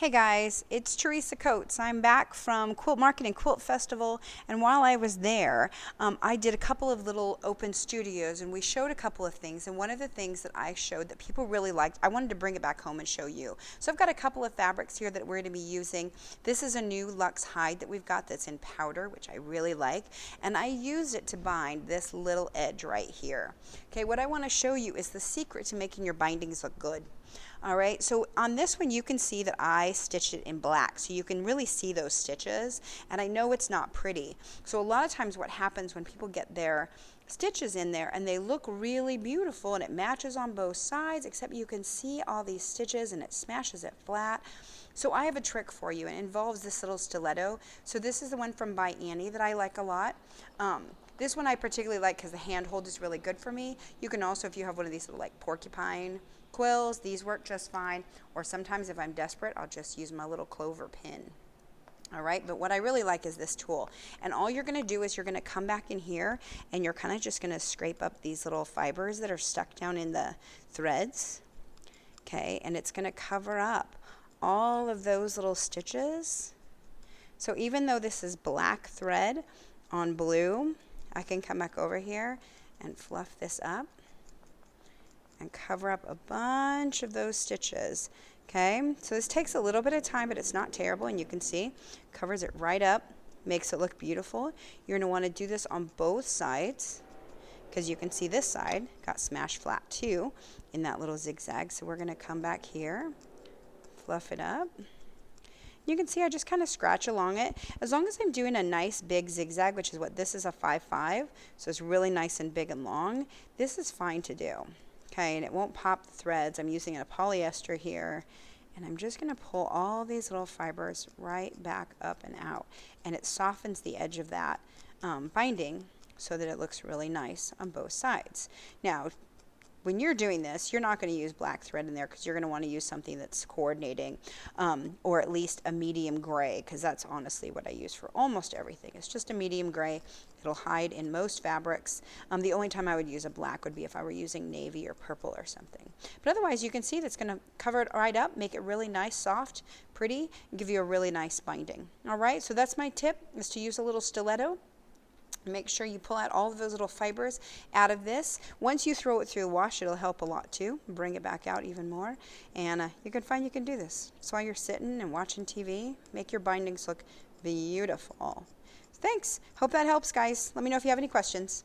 Hey guys, it's Teresa Coates. I'm back from Quilt Market and Quilt Festival, and while I was there, I did a couple of little open studios, and we showed a couple of things. And one of the things that I showed that people really liked, I wanted to bring it back home and show you. So I've got a couple of fabrics here that we're going to be using. This is a new Luxe hide that we've got that's in powder, which I really like, and I used it to bind this little edge right here. Okay, what I want to show you is the secret to making your bindings look good. All right, so on this one you can see that I stitched it in black, so you can really see those stitches, and I know it's not pretty. So a lot of times what happens when people get their stitches in there and they look really beautiful and it matches on both sides, except you can see all these stitches and it smashes it flat. So I have a trick for you. It involves this little stiletto. So this is the one from By Annie that I like a lot. This one I particularly like because the handhold is really good for me. You can also, if you have one of these little like porcupine quills, these work just fine. Or sometimes if I'm desperate, I'll just use my little clover pin. All right, but what I really like is this tool. And all you're going to do is you're going to come back in here and you're kind of just going to scrape up these little fibers that are stuck down in the threads. Okay, and it's going to cover up all of those little stitches. So even though this is black thread on blue, I can come back over here and fluff this up and cover up a bunch of those stitches. Okay, so this takes a little bit of time, but it's not terrible, and you can see covers it right up, makes it look beautiful. You're going to want to do this on both sides because you can see this side got smashed flat too in that little zigzag. So we're going to come back here, fluff it up. You can see I just kind of scratch along it. As long as I'm doing a nice big zigzag, which is what this is, a 5-5, so it's really nice and big and long, this is fine to do. Okay, and it won't pop the threads. I'm using a polyester here, and I'm just going to pull all these little fibers right back up and out, and it softens the edge of that binding so that it looks really nice on both sides. Now, when you're doing this, you're not going to use black thread in there because you're going to want to use something that's coordinating, or at least a medium gray, because that's honestly what I use for almost everything. It's just a medium gray. It'll hide in most fabrics. The only time I would use a black would be if I were using navy or purple or something. But otherwise, you can see that's going to cover it right up, make it really nice, soft, pretty, and give you a really nice binding. All right, so that's my tip, is to use a little stiletto. Make sure you pull out all of those little fibers out of this. Once you throw it through the wash, it'll help a lot too. Bring it back out even more. And you can find you can do this. So while you're sitting and watching TV, make your bindings look beautiful. Thanks. Hope that helps, guys. Let me know if you have any questions.